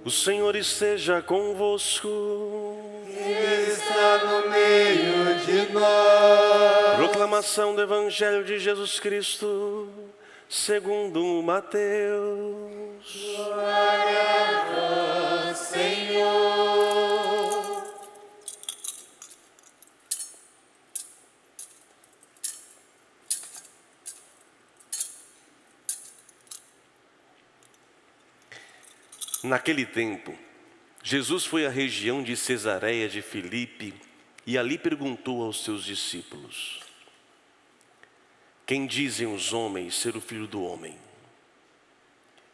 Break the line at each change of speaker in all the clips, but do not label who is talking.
O Senhor esteja convosco.
Ele está no meio de nós.
Proclamação do Evangelho de Jesus Cristo, segundo Mateus.
Glória a vós, Senhor.
Naquele tempo, Jesus foi à região de Cesareia de Filipe e ali perguntou aos seus discípulos: quem dizem os homens ser o Filho do Homem?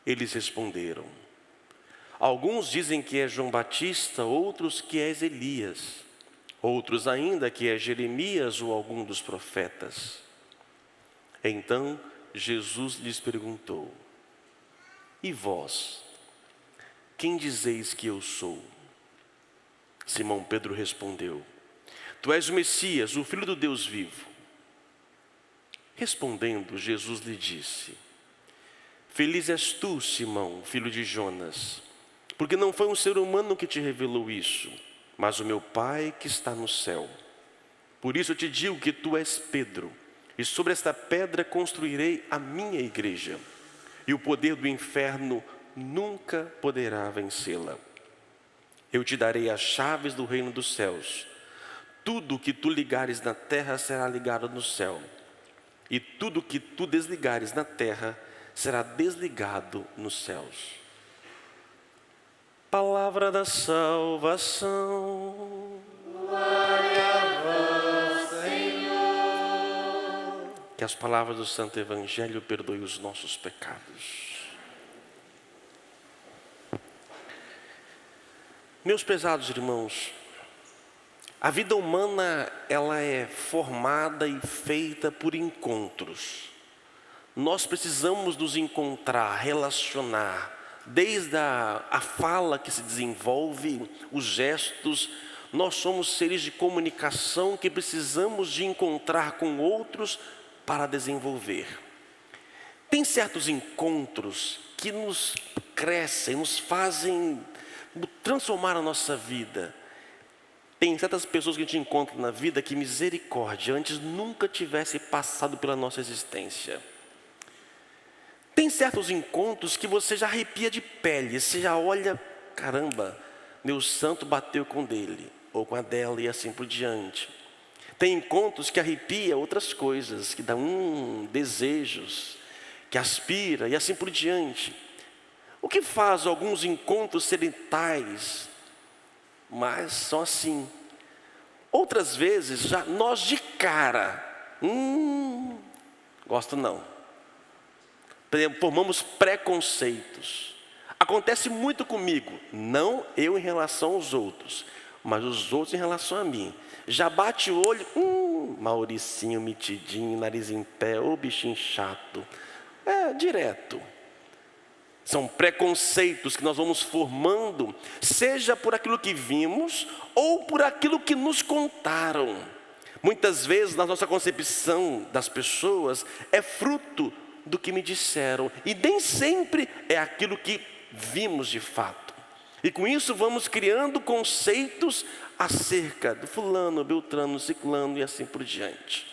Eles responderam: alguns dizem que é João Batista, outros que é Elias, outros ainda que é Jeremias ou algum dos profetas. Então Jesus lhes perguntou: e vós? Quem dizeis que eu sou? Simão Pedro respondeu: tu és o Messias, o Filho do Deus vivo. Respondendo, Jesus lhe disse: feliz és tu, Simão, filho de Jonas, porque não foi um ser humano que te revelou isso, mas o meu Pai que está no céu. Por isso eu te digo que tu és Pedro, e sobre esta pedra construirei a minha igreja, e o poder do inferno nunca poderá vencê-la. Eu te darei as chaves do reino dos céus. Tudo que tu ligares na terra será ligado no céu, e tudo que tu desligares na terra será desligado nos céus. Palavra da salvação.
Glória a vós, Senhor.
Que as palavras do Santo Evangelho perdoem os nossos pecados. Meus prezados irmãos, a vida humana ela é formada e feita por encontros. Nós precisamos nos encontrar, relacionar, desde a fala que se desenvolve, os gestos. Nós somos seres de comunicação que precisamos de encontrar com outros para desenvolver. Tem certos encontros que nos crescem, nos fazem transformar a nossa vida. Tem certas pessoas que a gente encontra na vida que, misericórdia, antes nunca tivesse passado pela nossa existência. Tem certos encontros que você já arrepia de pele, você já olha, caramba, meu santo bateu com dele, ou com a dela e assim por diante. Tem encontros que arrepia outras coisas, que dão desejos, que aspira e assim por diante. O que faz alguns encontros serem tais, mas são assim. Outras vezes, já nós de cara, gosto não. Formamos preconceitos. Acontece muito comigo, não eu em relação aos outros, mas os outros em relação a mim. Já bate o olho, Mauricinho metidinho, nariz em pé, ô bichinho chato. Direto. São preconceitos que nós vamos formando, seja por aquilo que vimos ou por aquilo que nos contaram. Muitas vezes, na nossa concepção das pessoas, é fruto do que me disseram, e nem sempre é aquilo que vimos de fato. E com isso vamos criando conceitos acerca do fulano, beltrano, ciclano e assim por diante.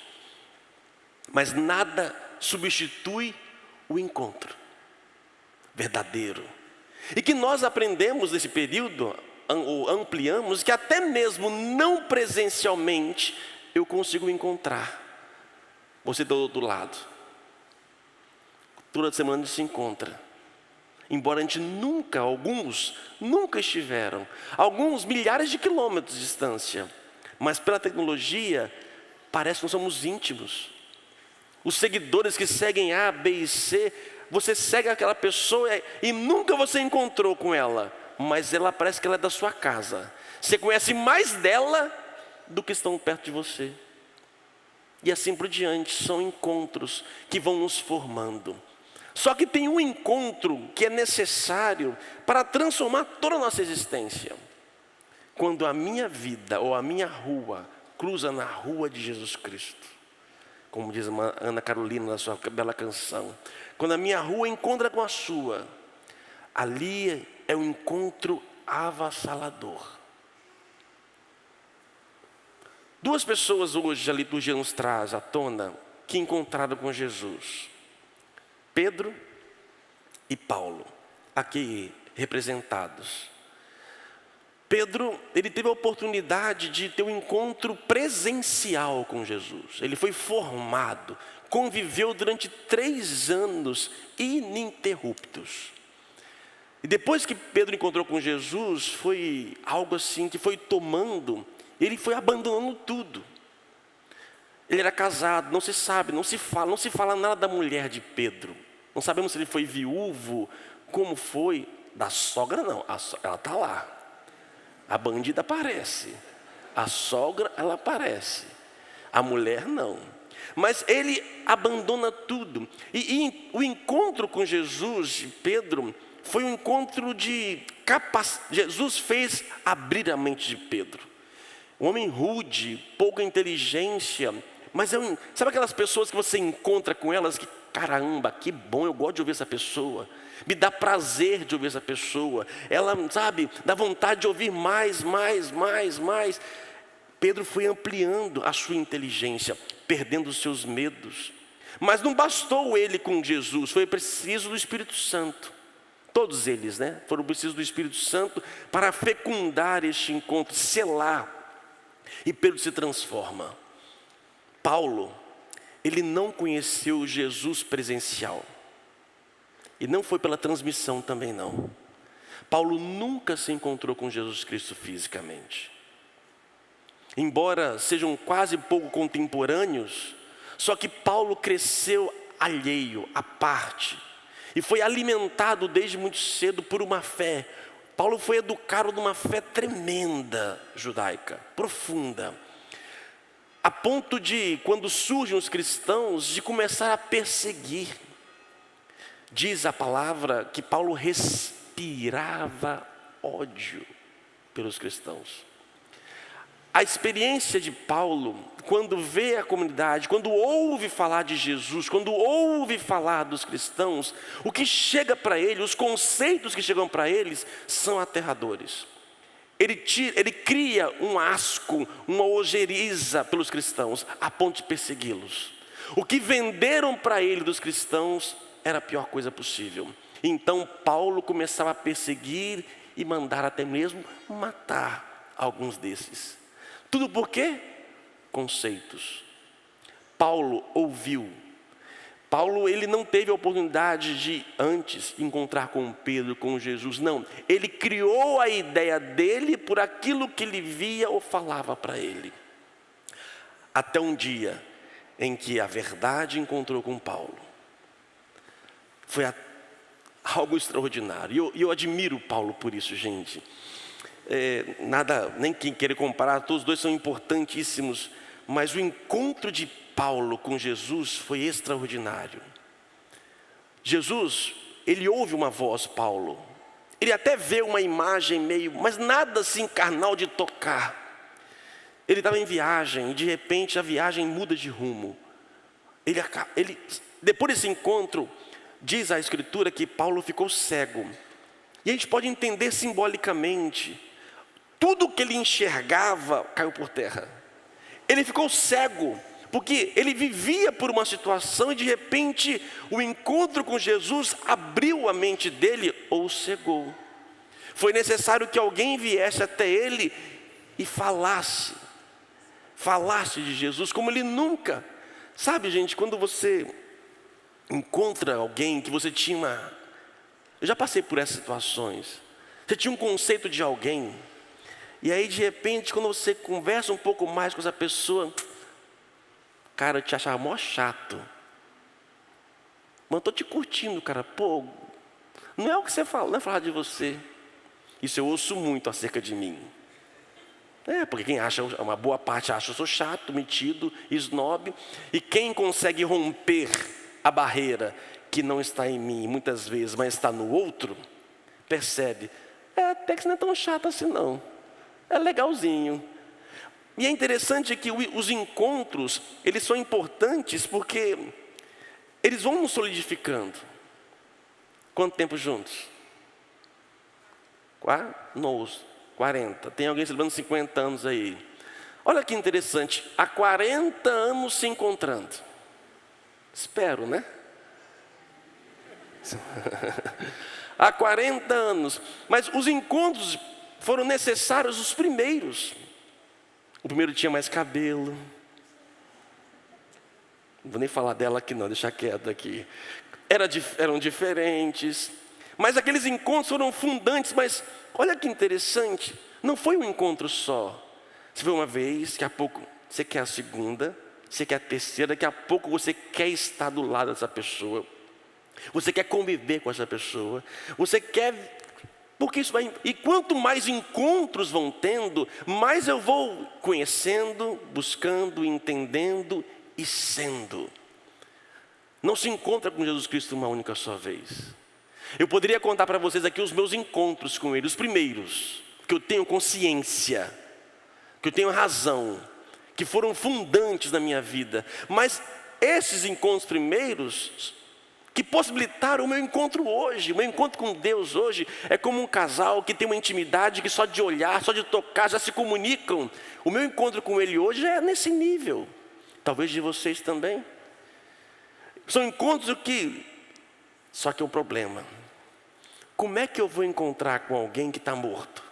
Mas nada substitui o encontro verdadeiro. E que nós aprendemos nesse período, ou ampliamos, que até mesmo não presencialmente eu consigo encontrar você do outro lado. Toda semana a gente se encontra. Embora a gente alguns nunca estiveram. Alguns milhares de quilômetros de distância. Mas pela tecnologia, parece que nós somos íntimos. Os seguidores que seguem A, B e C, você segue aquela pessoa e nunca você encontrou com ela, mas ela parece que ela é da sua casa. Você conhece mais dela do que estão perto de você. E assim por diante, são encontros que vão nos formando. Só que tem um encontro que é necessário para transformar toda a nossa existência. Quando a minha vida ou a minha rua cruza na rua de Jesus Cristo. Como diz a Ana Carolina na sua bela canção. Quando a minha rua encontra com a sua, ali é um encontro avassalador. Duas pessoas hoje a liturgia nos traz à tona que encontraram com Jesus: Pedro e Paulo, aqui representados. Pedro, ele teve a oportunidade de ter um encontro presencial com Jesus. Ele foi formado, conviveu durante 3 anos ininterruptos. E depois que Pedro encontrou com Jesus, foi algo assim que foi tomando, ele foi abandonando tudo. Ele era casado, não se sabe, não se fala nada da mulher de Pedro. Não sabemos se ele foi viúvo, como foi. Da sogra não, ela está lá. A bandida aparece, a sogra ela aparece, a mulher não. Mas ele abandona tudo. E o encontro com Jesus de Pedro foi um encontro de capacidade. Jesus fez abrir a mente de Pedro. Um homem rude, pouca inteligência, mas sabe aquelas pessoas que você encontra com elas que, caramba, que bom, eu gosto de ouvir essa pessoa. Me dá prazer de ouvir essa pessoa. Ela, sabe, dá vontade de ouvir mais. Pedro foi ampliando a sua inteligência, perdendo os seus medos. Mas não bastou ele com Jesus, foi preciso do Espírito Santo. Todos eles, foram precisos do Espírito Santo para fecundar este encontro, selar. E Pedro se transforma. Paulo, ele não conheceu Jesus presencial. E não foi pela transmissão também não. Paulo nunca se encontrou com Jesus Cristo fisicamente. Embora sejam quase pouco contemporâneos, só que Paulo cresceu alheio, à parte. E foi alimentado desde muito cedo por uma fé. Paulo foi educado numa fé tremenda judaica, profunda. A ponto de, quando surgem os cristãos, de começar a perseguir. Diz a palavra que Paulo respirava ódio pelos cristãos. A experiência de Paulo, quando vê a comunidade, quando ouve falar de Jesus, quando ouve falar dos cristãos, o que chega para ele, os conceitos que chegam para eles, são aterradores. Ele cria um asco, uma ojeriza pelos cristãos, a ponto de persegui-los. O que venderam para ele dos cristãos era a pior coisa possível. Então Paulo começava a perseguir e mandar até mesmo matar alguns desses. Tudo por quê? Conceitos. Paulo ouviu. Paulo, ele não teve a oportunidade de antes encontrar com Pedro, com Jesus, não. Ele criou a ideia dele por aquilo que ele via ou falava para ele. Até um dia em que a verdade encontrou com Paulo. Foi algo extraordinário. E eu admiro Paulo por isso, gente. Nem quem querer comparar, todos os dois são importantíssimos. Mas o encontro de Paulo com Jesus foi extraordinário. Jesus, ele ouve uma voz, Paulo. Ele até vê uma imagem mas nada assim carnal de tocar. Ele estava em viagem e de repente a viagem muda de rumo. Depois desse encontro, diz a Escritura que Paulo ficou cego. E a gente pode entender simbolicamente. Tudo que ele enxergava caiu por terra. Ele ficou cego, porque ele vivia por uma situação e de repente o encontro com Jesus abriu a mente dele ou cegou. Foi necessário que alguém viesse até ele e falasse de Jesus como ele nunca. Sabe, gente, quando você encontra alguém que você tinha eu já passei por essas situações. Você tinha um conceito de alguém, e aí de repente quando você conversa um pouco mais com essa pessoa, cara, eu te achava mó chato, mas eu tô te curtindo, cara. Pô, não é o que você fala, não é falar de você. Isso eu ouço muito acerca de mim. Porque quem acha, uma boa parte acha que eu sou chato, metido, snob. E quem consegue romper a barreira que não está em mim, muitas vezes, mas está no outro, percebe, até que você não é tão chato assim não, é legalzinho. E é interessante que os encontros, eles são importantes porque eles vão nos solidificando. Quanto tempo juntos? Não, 40. Tem alguém celebrando 50 anos aí. Olha que interessante, há 40 anos se encontrando. Espero, né? Há 40 anos. Mas os encontros foram necessários os primeiros. O primeiro tinha mais cabelo. Não vou nem falar dela aqui não, deixa quieto aqui. Eram diferentes. Mas aqueles encontros foram fundantes. Mas olha que interessante, não foi um encontro só. Você foi uma vez, daqui a pouco você quer a segunda, você quer a terceira, daqui a pouco você quer estar do lado dessa pessoa. Você quer conviver com essa pessoa. Você quer... Porque isso vai... E quanto mais encontros vão tendo, mais eu vou conhecendo, buscando, entendendo e sendo. Não se encontra com Jesus Cristo uma única só vez. Eu poderia contar para vocês aqui os meus encontros com Ele, os primeiros, que eu tenho consciência, que eu tenho razão, que foram fundantes na minha vida. Mas esses encontros primeiros, que possibilitaram o meu encontro hoje, o meu encontro com Deus hoje, é como um casal que tem uma intimidade que só de olhar, só de tocar, já se comunicam. O meu encontro com Ele hoje é nesse nível, talvez de vocês também. São encontros que, só que é um problema. Como é que eu vou encontrar com alguém que está morto?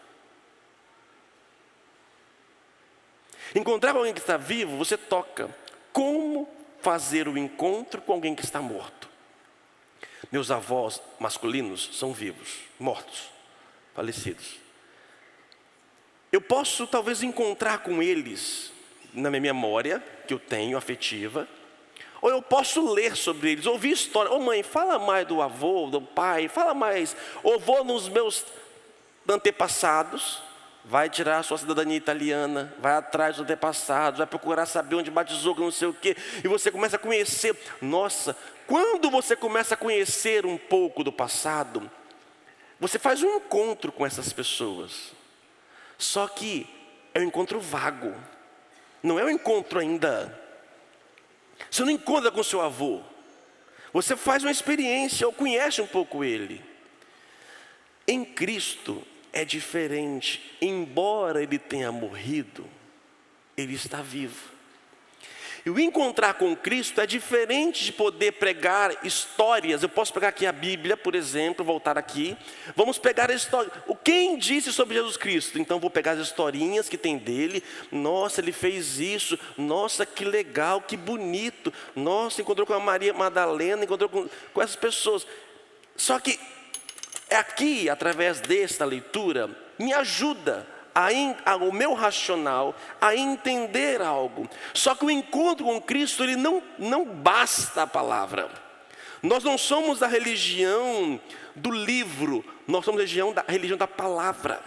Encontrar com alguém que está vivo, você toca. Como fazer o encontro com alguém que está morto? Meus avós masculinos são vivos, mortos, falecidos. Eu posso talvez encontrar com eles na minha memória, que eu tenho, afetiva. Ou eu posso ler sobre eles, ouvir história. Ô mãe, fala mais do avô, do pai, fala mais. Ou vou nos meus antepassados, vai tirar a sua cidadania italiana, vai atrás dos antepassados, vai procurar saber onde batizou, não sei o quê. E você começa a conhecer. Nossa, quando você começa a conhecer um pouco do passado, você faz um encontro com essas pessoas. Só que é um encontro vago. Não é um encontro ainda... Você não encontra com seu avô. Você faz uma experiência, ou conhece um pouco ele. Em Cristo é diferente. Embora ele tenha morrido, ele está vivo. E o encontrar com Cristo é diferente de poder pregar histórias. Eu posso pegar aqui a Bíblia, por exemplo, voltar aqui. Vamos pegar a história. Quem disse sobre Jesus Cristo? Então vou pegar as historinhas que tem dele. Nossa, ele fez isso. Nossa, que legal, que bonito. Nossa, encontrou com a Maria Madalena, encontrou com essas pessoas. Só que aqui, através desta leitura, me ajuda o meu racional a entender algo. Só que o encontro com Cristo, ele não basta a palavra. Nós não somos a religião do livro, nós somos a religião da palavra.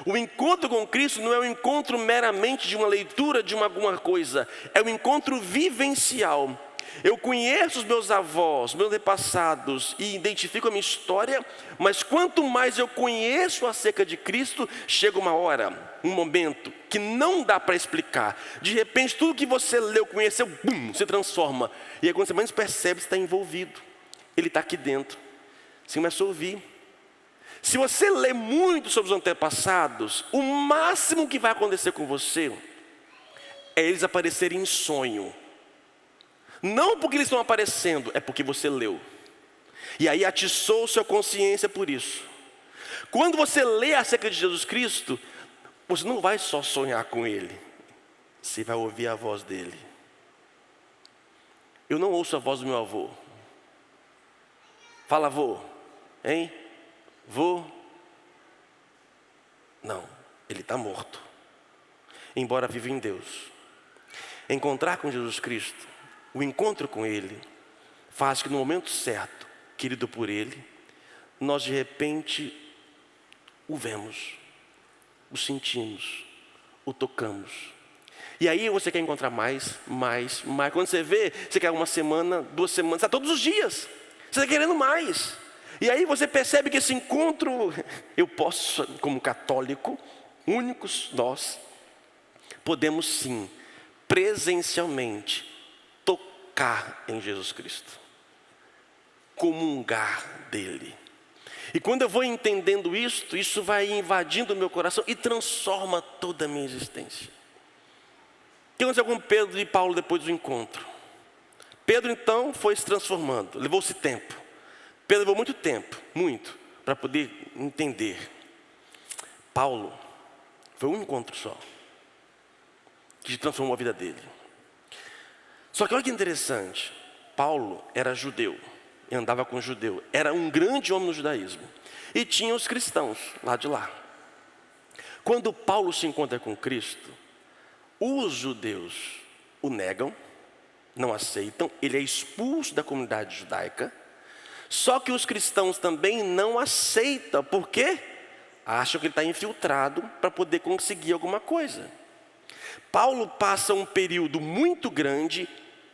O encontro com Cristo não é um encontro meramente de uma leitura de alguma coisa, é um encontro vivencial. Eu conheço os meus avós, meus antepassados e identifico a minha história, mas quanto mais eu conheço acerca de Cristo, chega uma hora, um momento que não dá para explicar. De repente tudo que você leu, conheceu, bum, se transforma. E aí quando você menos percebe, você está envolvido. Ele está aqui dentro. Você começa a ouvir. Se você lê muito sobre os antepassados, o máximo que vai acontecer com você é eles aparecerem em sonho. Não porque eles estão aparecendo, é porque você leu. E aí atiçou sua consciência por isso. Quando você lê acerca de Jesus Cristo, você não vai só sonhar com Ele. Você vai ouvir a voz dEle. Eu não ouço a voz do meu avô. Fala, avô. Hein? Vô? Não, ele está morto. Embora viva em Deus. Encontrar com Jesus Cristo, o encontro com Ele, faz que no momento certo, querido por Ele, nós de repente o vemos, o sentimos, o tocamos. E aí você quer encontrar mais. Quando você vê, você quer uma semana, 2 semanas, está todos os dias. Você está querendo mais. E aí você percebe que esse encontro, eu posso, como católico, únicos nós, podemos sim, presencialmente, tocar em Jesus Cristo, comungar dele. E quando eu vou entendendo isto, isso vai invadindo o meu coração e transforma toda a minha existência. O que aconteceu com Pedro e Paulo depois do encontro? Pedro então foi se transformando, levou-se tempo. Pedro levou muito tempo, muito, para poder entender. Paulo, foi um encontro só, que transformou a vida dele. Só que olha que interessante, Paulo era judeu, e andava com judeu, era um grande homem no judaísmo. E tinha os cristãos lá de lá. Quando Paulo se encontra com Cristo, os judeus o negam, não aceitam, ele é expulso da comunidade judaica. Só que os cristãos também não aceitam, por quê? Acham que ele está infiltrado para poder conseguir alguma coisa. Paulo passa um período muito grande,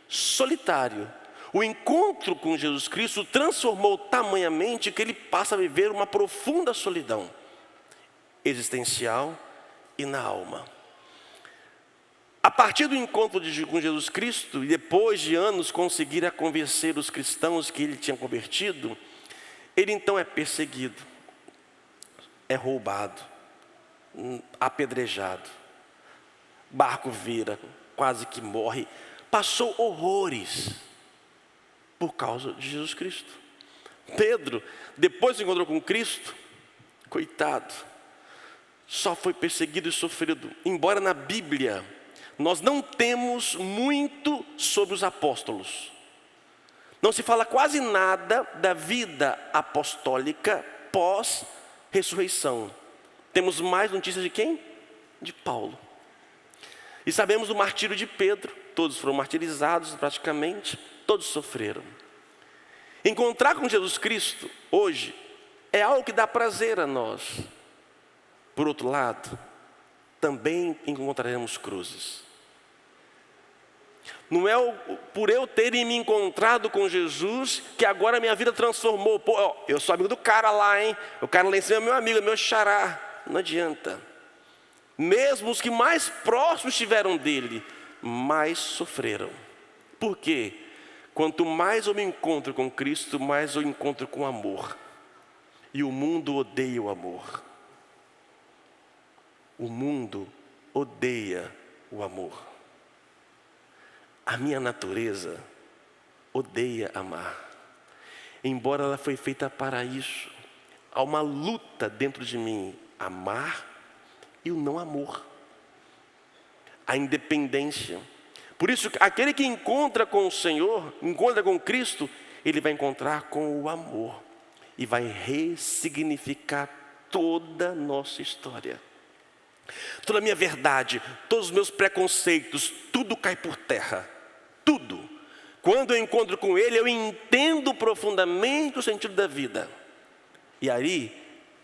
solitário. O encontro com Jesus Cristo o transformou tamanhamente que ele passa a viver uma profunda solidão existencial e na alma. A partir do encontro com Jesus Cristo, e depois de anos conseguir convencer os cristãos que ele tinha convertido, ele então é perseguido, é roubado, apedrejado, barco vira, quase que morre, passou horrores por causa de Jesus Cristo. Pedro, depois se encontrou com Cristo, coitado, só foi perseguido e sofrido. Embora na Bíblia nós não temos muito sobre os apóstolos, não se fala quase nada da vida apostólica pós-ressurreição. Temos mais notícias de quem? De Paulo. E sabemos do martírio de Pedro, todos foram martirizados praticamente, todos sofreram. Encontrar com Jesus Cristo hoje é algo que dá prazer a nós. Por outro lado, também encontraremos cruzes. Não é por eu ter me encontrado com Jesus que agora a minha vida transformou. Pô, eu sou amigo do cara lá, hein? O cara lá em cima é meu amigo, é meu xará. Não adianta. Mesmo os que mais próximos estiveram dele, mais sofreram. Por quê? Quanto mais eu me encontro com Cristo, mais eu encontro com amor. E o mundo odeia o amor. O mundo odeia o amor. A minha natureza odeia amar. Embora ela foi feita para isso, há uma luta dentro de mim, amar e o não amor. A independência. Por isso, aquele que encontra com o Senhor, encontra com Cristo, ele vai encontrar com o amor. E vai ressignificar toda a nossa história. Toda a minha verdade, todos os meus preconceitos, tudo cai por terra. Tudo. Quando eu encontro com Ele, eu entendo profundamente o sentido da vida. E aí,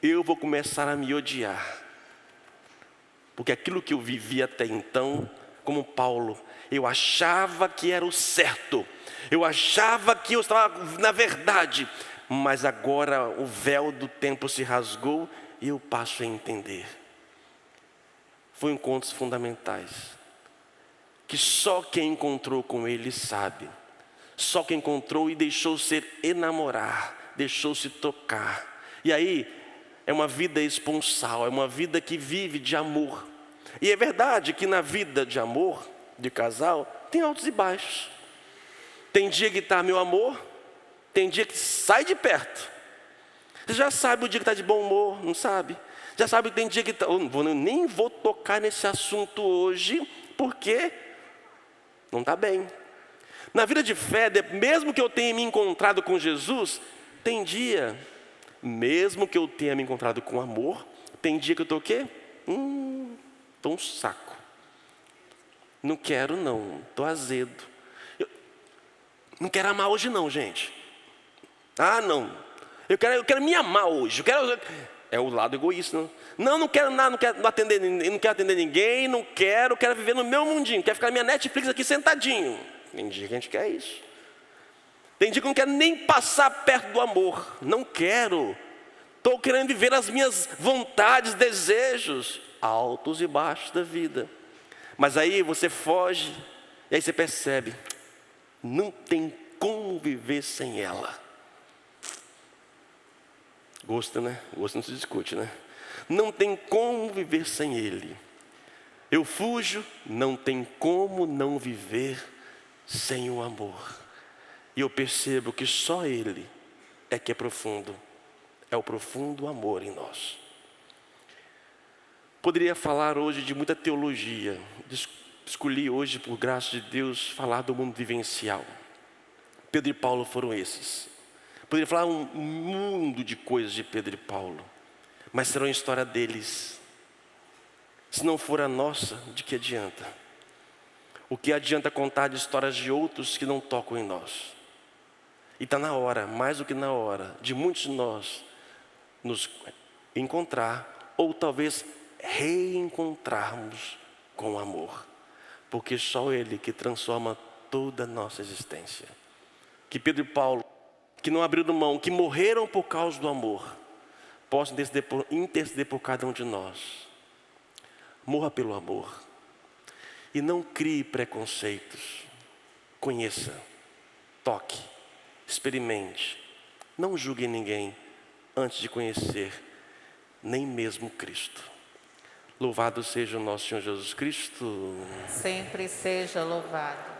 eu vou começar a me odiar. Porque aquilo que eu vivi até então, como Paulo, eu achava que era o certo. Eu achava que eu estava na verdade. Mas agora o véu do tempo se rasgou e eu passo a entender. Foram encontros fundamentais. Que só quem encontrou com Ele sabe. Só quem encontrou e deixou-se enamorar, deixou-se tocar. E aí, é uma vida esponsal, é uma vida que vive de amor. E é verdade que na vida de amor, de casal, tem altos e baixos. Tem dia que está meu amor, tem dia que sai de perto. Você já sabe o dia que está de bom humor, não sabe? Já sabe que tem dia que está... Eu nem vou tocar nesse assunto hoje, porque não está bem. Na vida de fé, mesmo que eu tenha me encontrado com Jesus, tem dia, mesmo que eu tenha me encontrado com amor, tem dia que eu estou o quê? Estou um saco. Não quero não, estou azedo. Eu não quero amar hoje não, gente. Ah, não. Eu quero me amar hoje. É o lado egoísta. Não quero nada, não quero atender ninguém, quero viver no meu mundinho, quero ficar na minha Netflix aqui sentadinho. Tem dia que a gente quer isso. Tem dia que eu não quero nem passar perto do amor. Não quero. Estou querendo viver as minhas vontades, desejos, altos e baixos da vida. Mas aí você foge, e aí você percebe, não tem como viver sem ela. Gosto, né? Gosto não se discute, né? Não tem como viver sem Ele. Eu fujo, não tem como não viver sem o amor. E eu percebo que só Ele é que é profundo. É o profundo amor em nós. Poderia falar hoje de muita teologia. Escolhi hoje, por graça de Deus, falar do mundo vivencial. Pedro e Paulo foram esses. Poderia falar um mundo de coisas de Pedro e Paulo, mas será a história deles. Se não for a nossa, de que adianta? O que adianta contar de histórias de outros que não tocam em nós? E está na hora, mais do que na hora, de muitos de nós nos encontrar, ou talvez reencontrarmos com o amor. Porque só Ele que transforma toda a nossa existência. Que Pedro e Paulo, que não abriram mão, que morreram por causa do amor, possam interceder por cada um de nós. Morra pelo amor. E não crie preconceitos. Conheça, toque, experimente. Não julgue ninguém antes de conhecer nem mesmo Cristo. Louvado seja o nosso Senhor Jesus Cristo.
Sempre seja louvado.